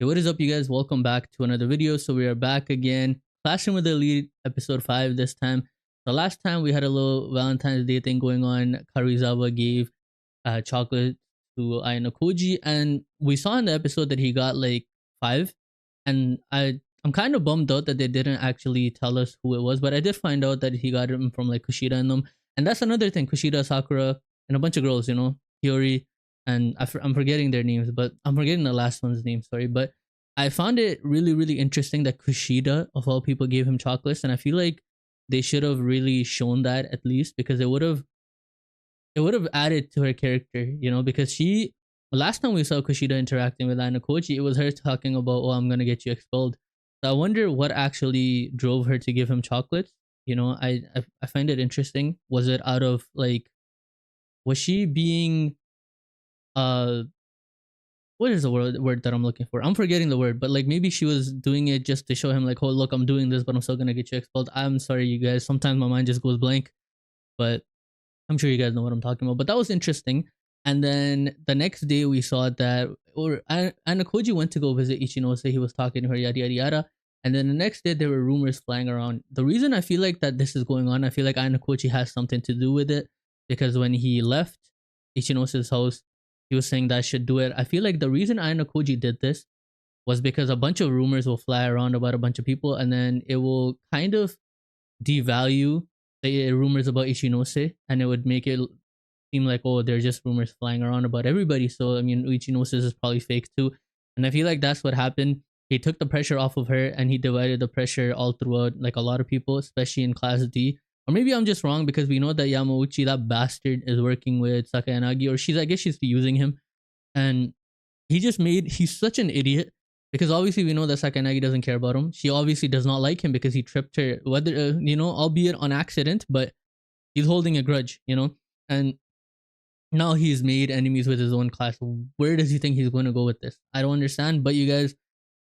Hey, what is up, you guys? Welcome back to another video. So we are back again, Clashing with the Elite, episode 5 this time. The last time we had a little Valentine's Day thing going on. Karuizawa gave chocolate to Ayano and we saw in the episode that he got like 5. And I'm kind of bummed out that they didn't actually tell us who it was, but I did find out that he got him from like Kushida and them. And that's another thing, Kushida, Sakura, and a bunch of girls, Hiyori, and I'm forgetting their names, but I'm forgetting the last one's name, sorry. But I found it really, really interesting that Kushida, of all people, gave him chocolates, and I feel like they should have really shown that at least, because it would have added to her character, because last time we saw Kushida interacting with Ayano, it was her talking about, oh, I'm gonna get you expelled. So I wonder what actually drove her to give him chocolates. I find it interesting. Was it out of like, was she being what is the word that I'm looking for? I'm forgetting the word, but like maybe she was doing it just to show him like, oh look, I'm doing this, but I'm still gonna get you expelled. I'm sorry, you guys. Sometimes my mind just goes blank, but I'm sure you guys know what I'm talking about. But that was interesting. And then the next day we saw that, or Ayano went to go visit Ichinose. He was talking to her, yada yada yada. And then the next day there were rumors flying around. The reason I feel like that this is going on, I feel like Ayano has something to do with it, because when he left Ichinose's house, he was saying that I should do it. I feel like the reason Ayano did this was because a bunch of rumors will fly around about a bunch of people, and then it will kind of devalue the rumors about Ichinose, and it would make it seem like, oh, they're just rumors flying around about everybody. So I mean, Ichinose is probably fake too, and I feel like that's what happened. He took the pressure off of her, and he divided the pressure all throughout, like a lot of people, especially in Class D. Or maybe I'm just wrong, because we know that Yamauchi, that bastard, is working with Sakayanagi, or I guess she's using him. And he's such an idiot, because obviously we know that Sakayanagi doesn't care about him. She obviously does not like him because he tripped her, whether, albeit on accident, but he's holding a grudge, and now he's made enemies with his own class. Where does he think he's going to go with this? I don't understand, but you guys,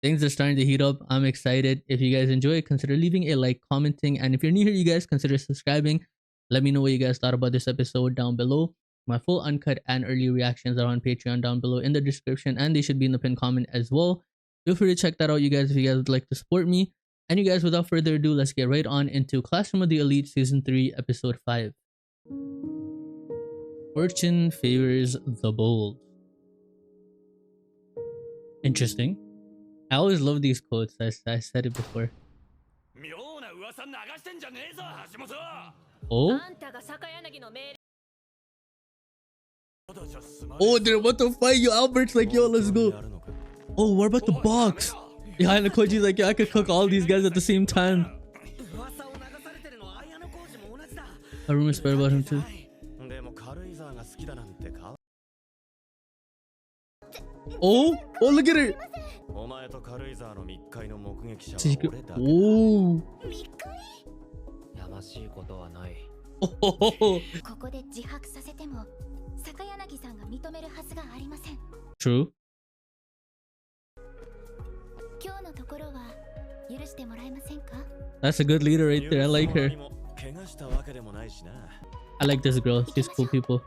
things are starting to heat up. I'm excited. If you guys enjoy it, consider leaving a like, commenting, and if you're new here, you guys, consider subscribing. Let me know what you guys thought about this episode down below. My full uncut and early reactions are on Patreon down below in the description, and they should be in the pinned comment as well. Feel free to check that out, you guys, if you guys would like to support me. And you guys, without further ado, let's get right on into Classroom of the Elite Season 3, Episode 5. Fortune favors the bold. Interesting. I always love these quotes. I said it before. Oh? Oh, they're about to fight you. Albert's like, yo, let's go. Oh, what about the box? Yeah, and Koji's like, yeah, I could cook all these guys at the same time. A rumor spread about him too. Oh, look at her. Oh. True. That's a good leader right there. I like her. I like this girl. She's cool people.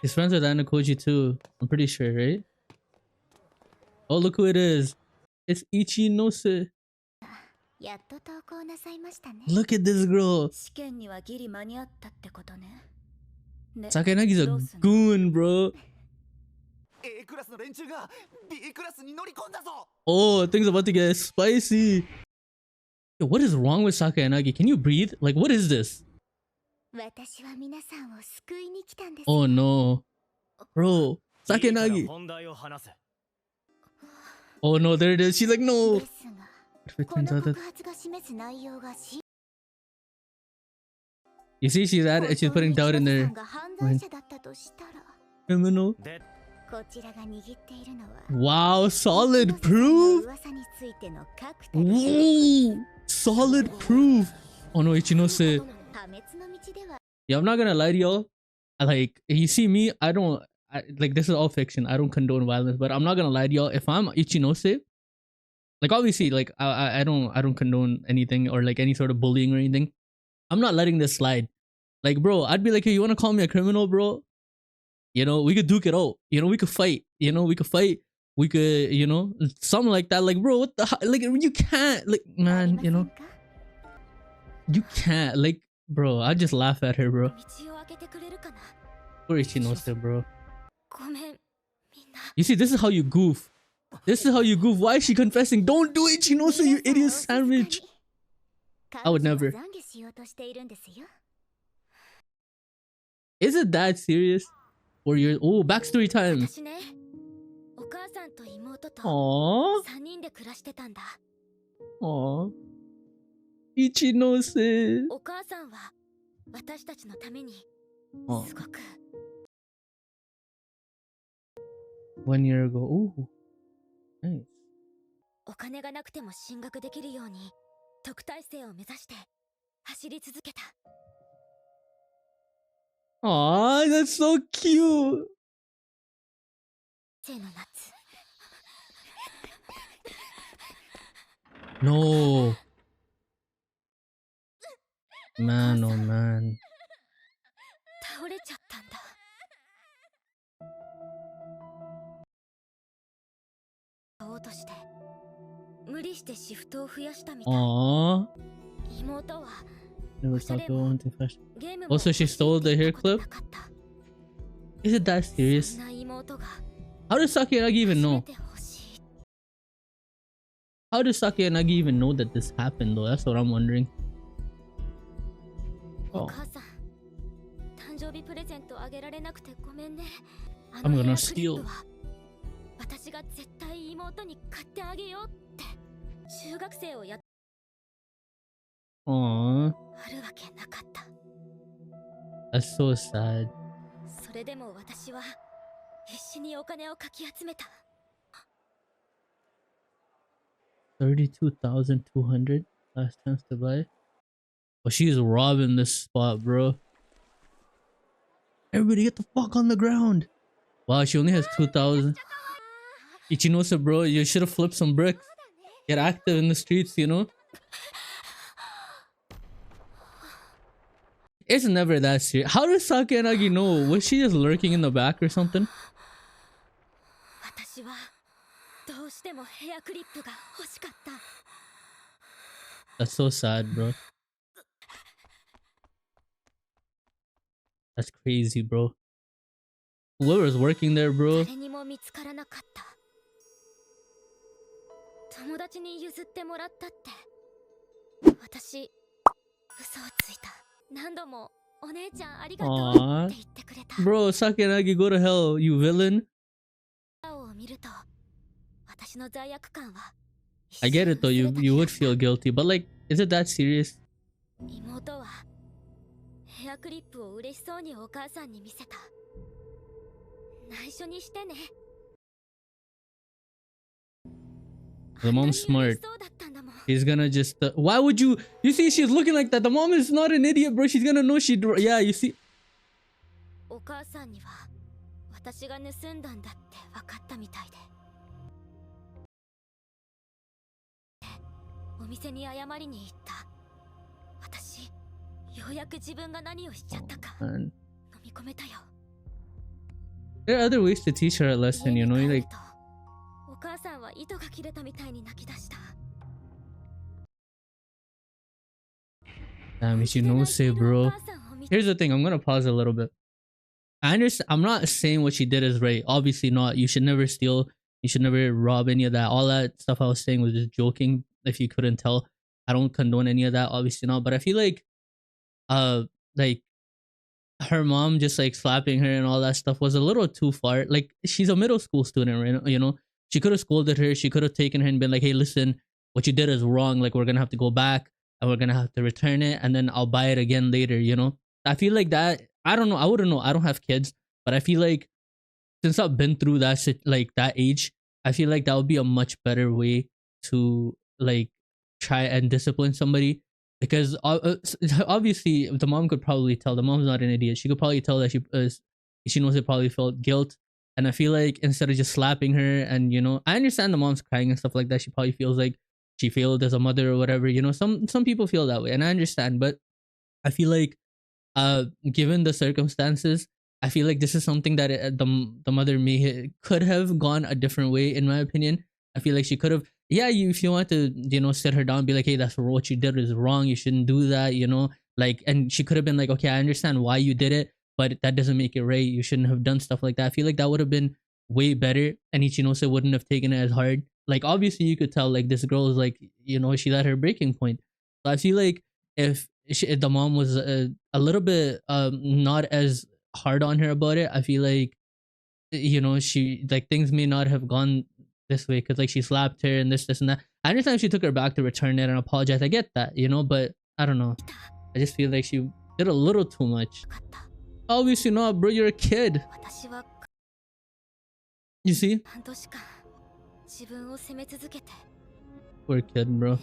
He's friends with Ayano too. I'm pretty sure, right? Oh, look who it is. It's Ichinose. Look at this girl. Sakayanagi's a goon, bro. Oh, things about to get spicy. Yo, what is wrong with Sakayanagi? Can you breathe? Like, what is this? Oh no. Bro, Sakayanagi. Oh no, there it is. She's like, no. It turns out that... You see, she's putting doubt in there. Criminal. Wow, solid proof. Woo, solid proof. Oh no, Ichinose. Yeah, I'm not gonna lie to y'all. You see me, this is all fiction. I don't condone violence, but I'm not gonna lie to y'all. If I'm Ichinose, like obviously, like I don't condone anything or like any sort of bullying or anything. I'm not letting this slide. Like, bro, I'd be like, hey, you wanna call me a criminal, bro? We could duke it out. We could fight. We could fight. we could, you know, something like that. Like, bro, what the like, you can't, like, man, you know, you can't, like, bro. I just laugh at her, bro. Poor Ichinose, bro. You see, this is how you goof. This is how you goof. Why is she confessing? Don't do it, Ichinose, you idiot sandwich. I would never. Is it that serious? Or you're, oh, backstory time. Aww. Aww. Ichinose. Oh. 1 year ago. Ooh. Nice. お金がなくても進学できるように特待生を目指して走り続けた。 Aww, that's so cute. 生の夏 No. Man, oh man. 倒れちゃったんだ。会おうとして無理してシフトを増やしたみたい。 Aww. 妹は Never thought they wanted to fashion. Also, she stole the hair clip? Is it that serious? How does Saki and Nagi even know? How does Saki and Nagi even know that this happened though? That's what I'm wondering. Oh. I'm gonna steal. 私が絶対妹に買ってあげようって中学生をやっ Aww. あるわけなかった。 That's so sad. それでも私は必死にお金をかき集めた。 32,200 last chance to buy. Oh, she's robbing this spot, bro. Everybody get the fuck on the ground. Wow, she only has 2,000. Ichinose, bro, you should have flipped some bricks. Get active in the streets, you know? It's never that serious. How does Saki and Nagi know? Was she just lurking in the back or something? 私はどうしてもヘアクリップが欲しかった。 That's so sad, bro. That's crazy, bro. Whoever's working there, bro. 誰にも見つからなかった。友達に譲ってもらったって。私、嘘をついた。何度もお姉ちゃんありがとうって言ってくれた。 Bro, Saki and Nagi, go to hell, you villain. I get it though, you would feel guilty, but like, is it that serious? 妹はヘアクリップを嬉しそうにお母さんに見せた。内緒にしてね。 The mom's smart. She's gonna just why would you see she's looking like that? The mom is not an idiot, bro. She's gonna know she yeah, you see. お母さんには私が盗んだんだって分かったみたいで。お店に謝りに行った。私ようやく自分が何をしちゃったか飲み込めたよ。 There are other ways to teach her a lesson, you know, like お母さんは糸が切れたみたいに泣き出した。 Damn, Ichinose, bro. Here's the thing, I'm gonna pause a little bit. I understand, I'm not saying what she did is right. Obviously not. You should never steal. You should never rob any of that. All that stuff I was saying was just joking. If you couldn't tell, I don't condone any of that. Obviously not. But I feel like her mom just like slapping her and all that stuff was a little too far. Like, she's a middle school student, right? You know, she could have scolded her. She could have taken her and been like, hey, listen, what you did is wrong. Like, we're gonna have to go back and we're gonna have to return it, and then I'll buy it again later, you know? I feel like that, I don't know, I wouldn't know, I don't have kids, but I feel like since I've been through that shit, like that age, I feel like that would be a much better way to like try and discipline somebody. Because obviously the mom could probably tell, the mom's not an idiot, she could probably tell that she knows it probably felt guilt. And I feel like instead of just slapping her, and you know, I understand the mom's crying and stuff like that, she probably feels like she failed as a mother or whatever, you know, some people feel that way, and I understand. But I feel like given the circumstances, I feel like this is something that the mother could have gone a different way, in my opinion. I feel like she could have, yeah, if you want to, sit her down, be like, hey, that's what you did is wrong. You shouldn't do that, like, and she could have been like, okay, I understand why you did it, but that doesn't make it right. You shouldn't have done stuff like that. I feel like that would have been way better, and Ichinose wouldn't have taken it as hard. Like, obviously, you could tell, like, this girl is like, she's at her breaking point. So I feel like if the mom was a little bit not as hard on her about it, I feel like she, like, things may not have gone this way, because like she slapped her and this and that. I understand she took her back to return it and apologize. I get that, but I don't know. I just feel like she did a little too much. Obviously not, bro. You're a kid. You see? Poor kid, bro.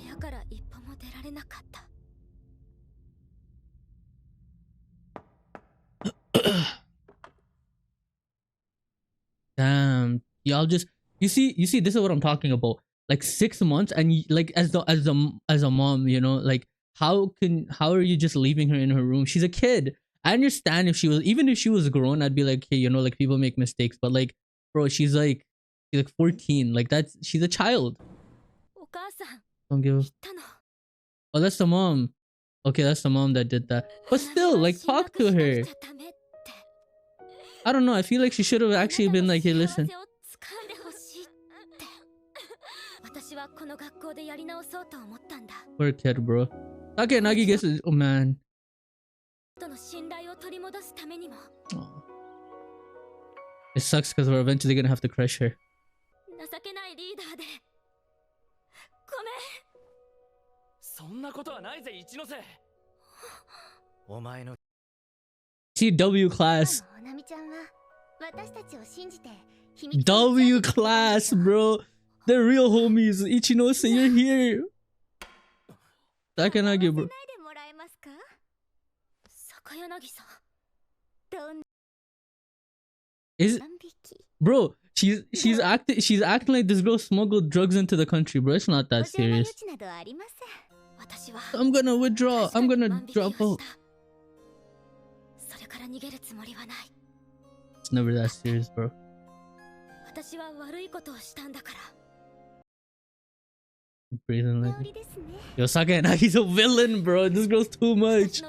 Damn, y'all just you see this is what I'm talking about. Like 6 months, and like as a mom, like how are you just leaving her in her room? She's a kid. I understand if she was grown, I'd be like, hey, like people make mistakes, but like, bro, she's like 14. Like she's a child. Don't give. Oh, that's the mom. Okay, that's the mom that did that. But still, like, talk to her. I don't know. I feel like she should have actually been like, hey, listen. Poor kid, bro. Okay, Nagi gets it. Oh, man. Oh. It sucks because we're eventually gonna have to crush her. See, W class. W class, bro. They're real homies. Ichinose, you're here. Takanagi, bro. Bro, she's acting like this girl smuggled drugs into the country, bro. It's not that serious. I'm gonna withdraw. I'm gonna drop out. It's never that serious, bro. Breathing like, yo, Sakayagi's a villain, bro. This girl's too much.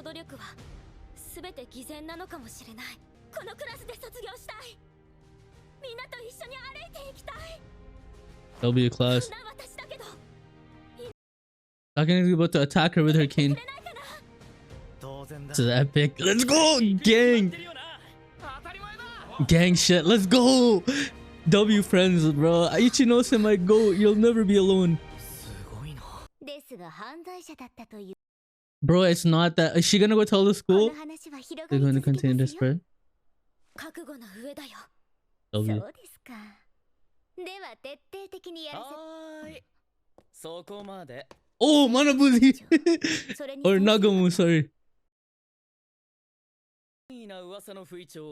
W class. Sakayagi's about to attack her with her cane. This is epic. Let's go, gang. Gang shit. Let's go. W friends, bro. Ichinose might go. You'll never be alone. Bro, it's not that. Is she gonna go tell the school? They're going to continue this spread. W. Oh, Manabuzi! Or Nagamu, sorry.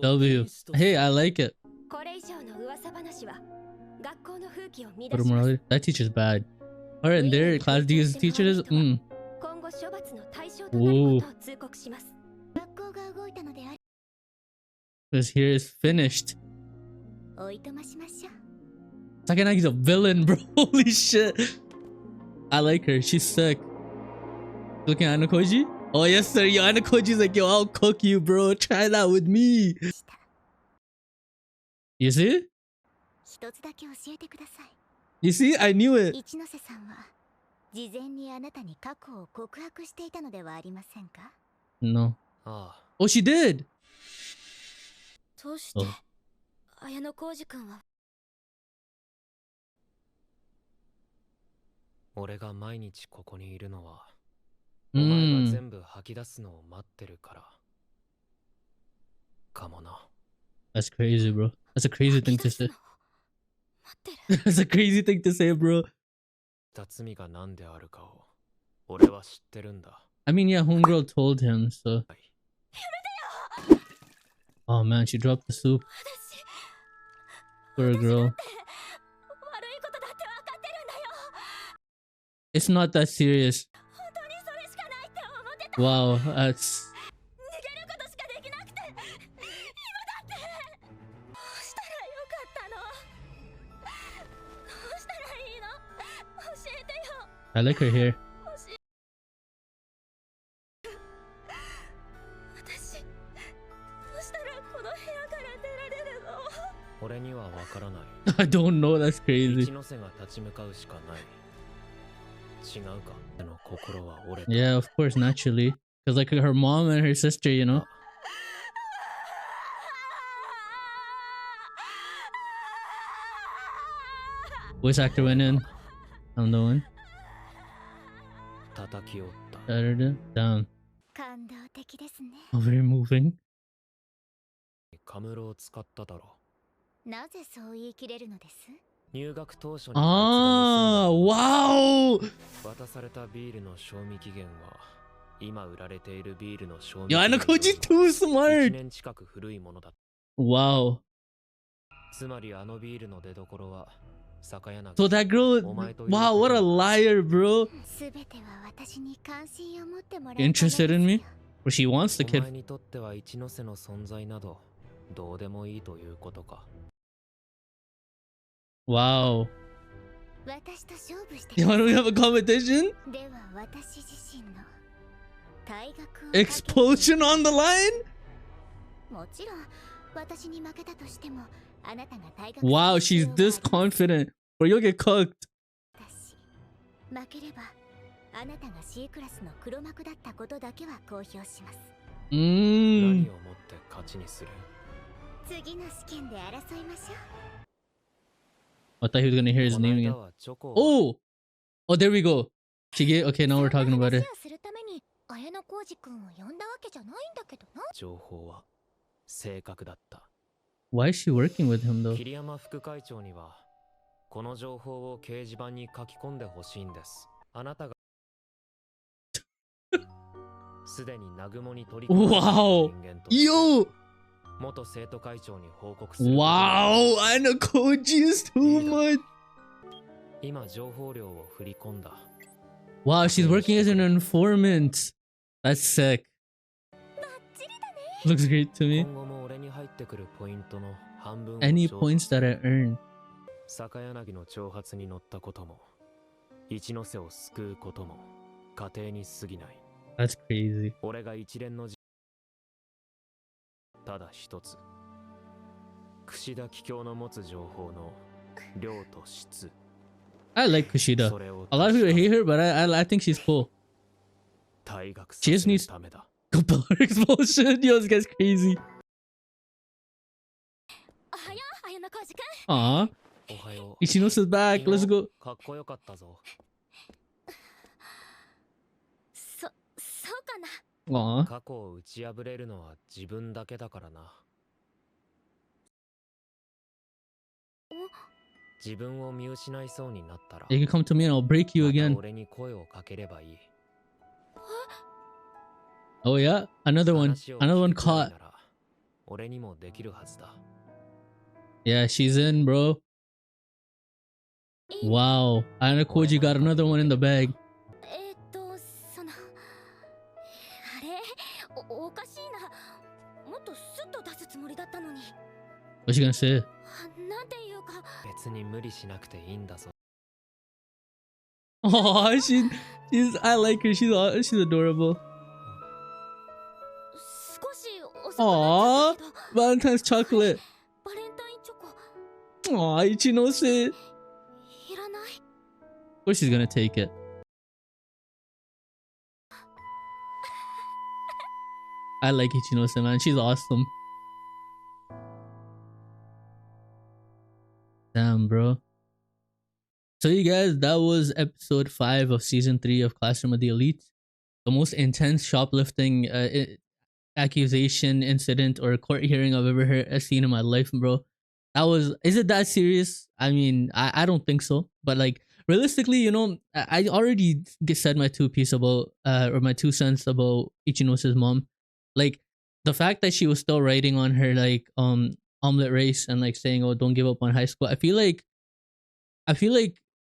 W. Hey, I like it. That teacher's bad. Alright, and their class D's teacher is Ooh. This here is finished. Sakanagi's a villain, bro. Holy shit. I like her. She's sick. Looking at Anakoji? Oh, yes, sir. Yo, Anakoji's like, yo, I'll cook you, bro. Try that with me. You see? You see? I knew it. No. Oh, she did. Oh. That's crazy, bro. That's a crazy thing to say. That's a crazy thing to say, bro. I mean, yeah, homegirl told him, so. Oh man, she dropped the soup. Poor girl. It's not that serious. Wow, that's... I like her hair. 私どうしたらこの部屋から出られるの？俺にはわからない。 I don't know, that's crazy. 一ノ瀬が立ち向かうしかない。違うか。あの心は折れた。 Yeah, of course, naturally. Because like her mom and her sister, you know? Voice actor went in. I'm the one. 叩き折った。 Down. 感動的ですね。 Oh, very moving. カムロを使っただろなぜそう言い切れるのです？う。入学当初に Ah, wow. 渡されたビールの賞味期限は今売られているビールの賞味 Yo, I know Koji too 1 smart. 年近く古いものだ。 Wow. つまりあのビールの出所は酒柳。 So that girl, wow, what a liar, bro. すべては私に関心を持ってもらう。 Interested in me? Or she wants the お前 kid. にとっては一ノ瀬の存在などどうでもいいということか。 Wow. 私と勝負して。 You want to have a competition? では私自身の退学を。 Explosion on the line? もちろん私に負けたとしてもあなたが退学。 Wow, she's this confident. Or you'll get cooked. 私負ければあなたが C クラスの黒幕だったことだけは公表します。 何 Mmm. をもって勝ちにする。 次の試験で争いましょう。 I thought he was gonna hear his この name 間 again. はチョコを Oh! Oh, there we go. Shige, okay, now we're talking about it. そんな話をするために綾野浩二君を呼んだわけじゃないんだけどな。情報は正確だった。 Why is she working with him though? 桐山副会長にはこの情報を掲示板に書き込んでほしいんです。あなたがすでに南雲に取り組んでいる人間として Yo! 元生徒会長に報告する。 Wow! I know Koji is too much! 今情報量を振り込んだ。 Wow, she's working as an informant. That's sick. バッチリだね。 Looks great to me. 今後も俺に入ってくるポイントの半分を Any 譲渡 points that I earn. 坂柳の挑発に乗ったことも一ノ瀬を救うことも家庭に過ぎない。 That's crazy. 俺が一連のただ一つ、櫛田桔梗の持つ情報の量と質。 I like Kushida. それを A lot of people hate her, but I think she's cool. 退学さ She just せる needs- ためだ。 Pillar explosion. Yo, this guy's crazy. おはよう綾野浩二君。 Aw. おはよう。 Ichinose's back. Let's go. かっこよかったぞ。そうかな。 Aw. 過去を打ち破れるのは自分だけだからな。自分を見失いそうになったら You can come to me and I'll break you また again. 俺に声をかければいい。 Oh yeah? Another one. 話を Another one 聞くくらい caught. なら俺にもできるはずだ。 Yeah, she's in, bro. Wow. Anna Koji got another one in the bag. そのあれおかしいな。もっとスッと出すつもりだったのに。 What's she gonna say? なんていうか。別に無理しなくていいんだぞ。 Oh, I like her. She's adorable. 少し遅くなっちゃったけど。 Valentine's chocolate. バレンタインチョコ Aw, Ichinose. いらない。 Of course she's gonna take it. I like Ichinose, man. She's awesome. Damn, bro. So you guys, that was episode 5 of season 3 of Classroom of the Elite. The most intense shoplifting accusation incident or court hearing I've ever seen in my life, bro. Is it that serious? I mean, I don't think so. But like realistically, you know, I already said my 2 piece about or my 2 cents about Ichinose's mom. Like the fact that she was still writing on her like omelet race and like saying, oh, don't give up on high school. I feel like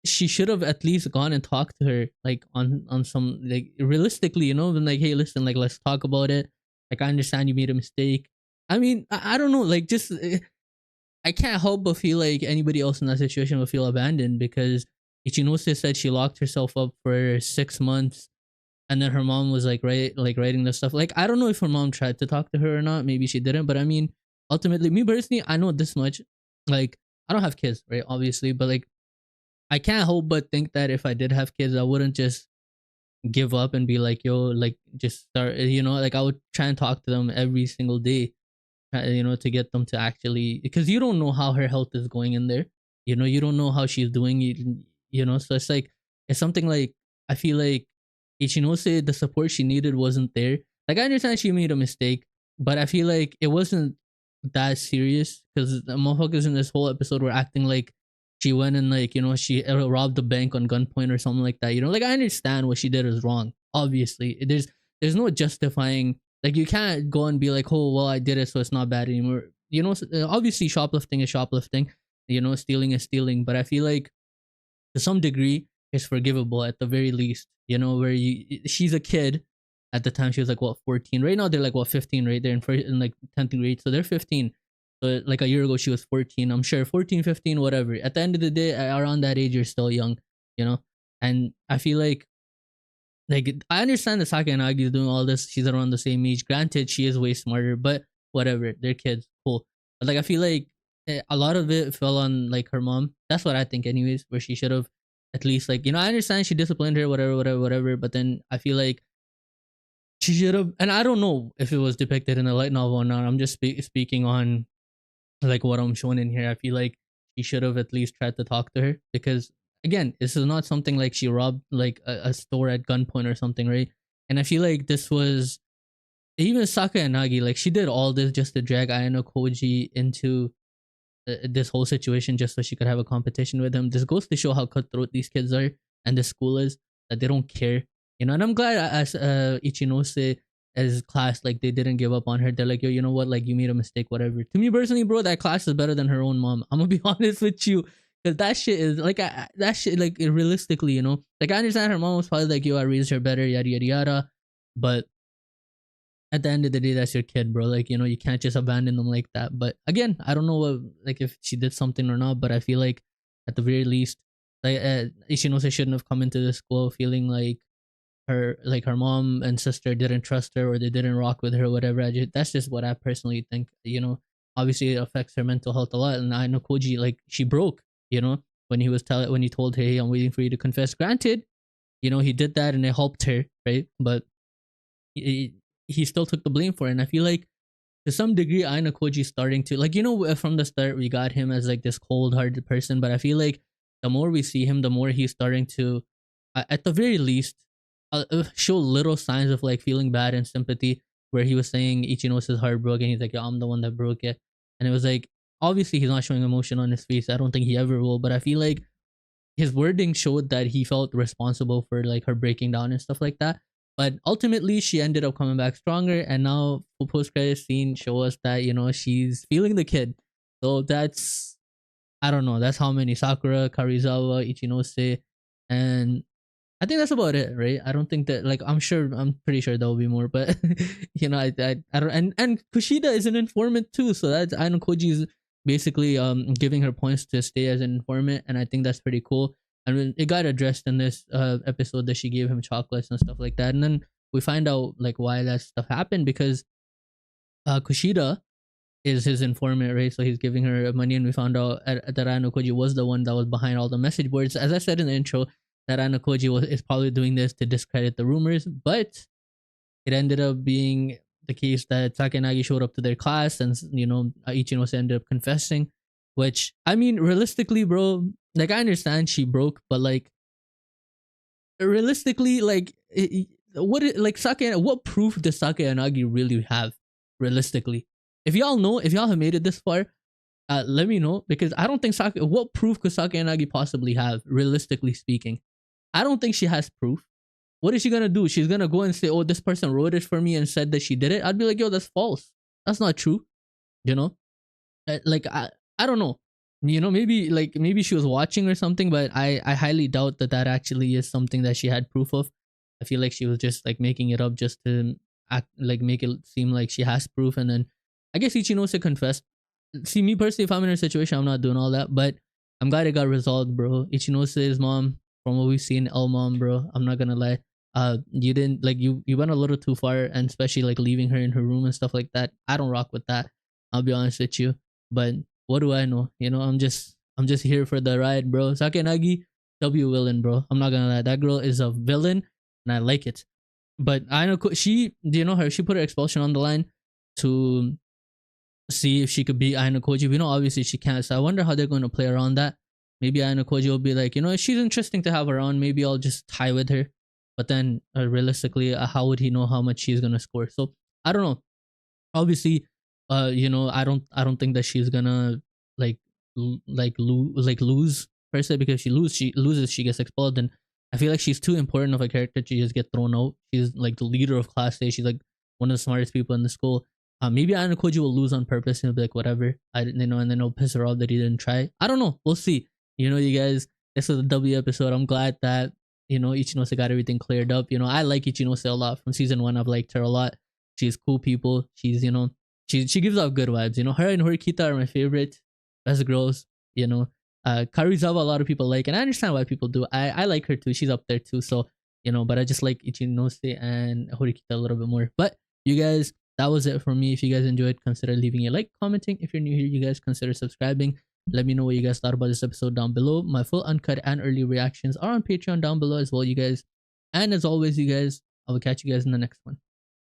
she should have at least gone and talked to her like on some like realistically, you know, been like, hey, listen, like let's talk about it. Like I understand you made a mistake. I mean, I don't know, like just I can't help but feel like anybody else in that situation will feel abandoned because Ichinose said she locked herself up for 6 months, and then her mom was like writing the stuff. Like I don't know if her mom tried to talk to her or not. Maybe she didn't. But I mean, ultimately, me personally, I know this much. Like I don't have kids, right? Obviously, but like I can't help but think that if I did have kids, I wouldn't just give up and be like, yo, like just start. Like I would try and talk to them every single day, to get them to actually, because you don't know how her health is going in there. You don't know how she's doing. So it's like it's something like I feel like Ichinose, the support she needed wasn't there. Like I understand she made a mistake, but I feel like it wasn't that serious because the motherfuckers in this whole episode were acting like she went and like she robbed the bank on gunpoint or something like that. Like I understand what she did is wrong. Obviously, there's no justifying. Like you can't go and be like, oh well, I did it, so it's not bad anymore. Obviously, shoplifting is shoplifting. Stealing is stealing. But I feel like to some degree it's forgivable at the very least. Where she's a kid. At the time she was like what 14. Right now they're like what 15, right? They're in like 10th grade, so they're 15. So like a year ago she was 14. I'm sure 14, 15, whatever. At the end of the day, around that age, you're still young. And I feel like I understand that Saki and Agi is doing all this. She's around the same age. Granted, she is way smarter, but whatever. They're kids. Cool. But like I feel like a lot of it fell on like her mom. That's what I think, anyways. Where she should have at least like I understand she disciplined her, whatever, whatever, whatever. But then I feel like she should have. And I don't know if it was depicted in the light novel or not. I'm just speaking on like what I'm showing in here. I feel like she should have at least tried to talk to her because again, this is not something like she robbed like a store at gunpoint or something, right? And I feel like this was even Saka and Nagi, like she did all this just to drag Ayano Koji into this whole situation just so she could have a competition with him. This goes to show how cutthroat these kids are and the school is, that they don't care. And I'm glad as Ichinose as class, like they didn't give up on her. They're like, yo, you know what? Like you made a mistake, whatever. To me personally, bro, that class is better than her own mom. I'm gonna be honest with you. Cause that shit is like that shit like realistically, like I understand her mom was probably like, yo, I raised her better, yada yada yada. But at the end of the day, that's your kid, bro. Like, you can't just abandon them like that. But again, I don't know what, like if she did something or not, but I feel like at the very least, like Ishinose shouldn't have come into this school feeling like her mom and sister didn't trust her or they didn't rock with her or whatever. That's just what I personally think. Obviously it affects her mental health a lot. And I know Koji, like she broke, when he told her, hey, I'm waiting for you to confess. Granted, he did that and it helped her, right? But he still took the blame for it. And I feel like to some degree, Aina Koji's starting to like, from the start we got him as like this cold-hearted person, but I feel like the more we see him, the more he's starting to, at the very least, show little signs of like feeling bad and sympathy. Where he was saying Ichinose is heartbroken, he's like, yeah, I'm the one that broke it, and it was like obviously he's not showing emotion on his face. I don't think he ever will, but I feel like his wording showed that he felt responsible for like her breaking down and stuff like that. But ultimately, she ended up coming back stronger, and now the post credit scene show us that she's feeling the kid. So that's, I don't know. That's how many: Sakura, Karizawa, Ichinose, and I think that's about it, right? I don't think that like I'm pretty sure there will be more, but I don't. And Kushida is an informant too, so that's I know Koji's basically giving her points to stay as an informant, and I think that's pretty cool. And it got addressed in this episode that she gave him chocolates and stuff like that, and then we find out like why that stuff happened because Kushida is his informant, right? So he's giving her money, and we found out that Rano Koji was the one that was behind all the message boards. As I said in the intro, that Rano Koji is probably doing this to discredit the rumors, but it ended up being the case that Takenagi showed up to their class, and Ichinose ended up confessing. Which I mean, realistically, bro, like I understand she broke, but like realistically, like what proof does Takenagi really have? Realistically, if y'all have made it this far, let me know, because I don't think what proof could Sakeyanagi possibly have, realistically speaking? I don't think she has proof. What is she gonna do? She's gonna go and say, oh, this person wrote it for me and said that she did it. I'd be like, yo, that's false. That's not true. Like I don't know. Maybe she was watching or something, but I highly doubt that actually is something that she had proof of. I feel like she was just like making it up just to act, like make it seem like she has proof, and then I guess Ichinose confessed. See, me personally, if I'm in her situation, I'm not doing all that. But I'm glad it got resolved, bro. Ichinose's mom, from what we've seen, L mom, bro. I'm not gonna lie. You didn't like you went a little too far, and especially like leaving her in her room and stuff like that. I don't rock with that. I'll be honest with you. But what do I know? You know, I'm just here for the ride, bro. Sakenagi, W villain, bro. I'm not gonna lie. That girl is a villain, and I like it. But I know she, do you know her? She put her expulsion on the line to see if she could beat Aina Koji. We know obviously she can't, so I wonder how they're going to play around that. Maybe Aina Koji will be like, you know, she's interesting to have around. Maybe I'll just tie with her. But then realistically, how would he know how much she's gonna score? So I don't know. Obviously, you know, I don't think that she's gonna like lose per se, because she loses, she gets expelled, and I feel like she's too important of a character to just get thrown out. She's like the leader of class A. She's like one of the smartest people in the school. Maybe Aina Koji will lose on purpose and he'll be like, whatever. You know, and then it'll piss her off that he didn't try. I don't know. We'll see. You know, you guys, this was a W episode. I'm glad that, you know, Ichinose got everything cleared up. You know, I like Ichinose a lot. From season 1, I've liked her a lot. She's cool people. She's, you know, she gives off good vibes. You know, her and Horikita are my favorite. Best girls. You know, Karuizawa, a lot of people like, and I understand why people do. I like her too. She's up there too. So, you know, but I just like Ichinose and Horikita a little bit more. But you guys, that was it for me. If you guys enjoyed, consider leaving a like, commenting. If you're new here, you guys consider subscribing. Let me know what you guys thought about this episode down below. My full uncut and early reactions are on Patreon down below as well, you guys. And as always, you guys, I will catch you guys in the next one.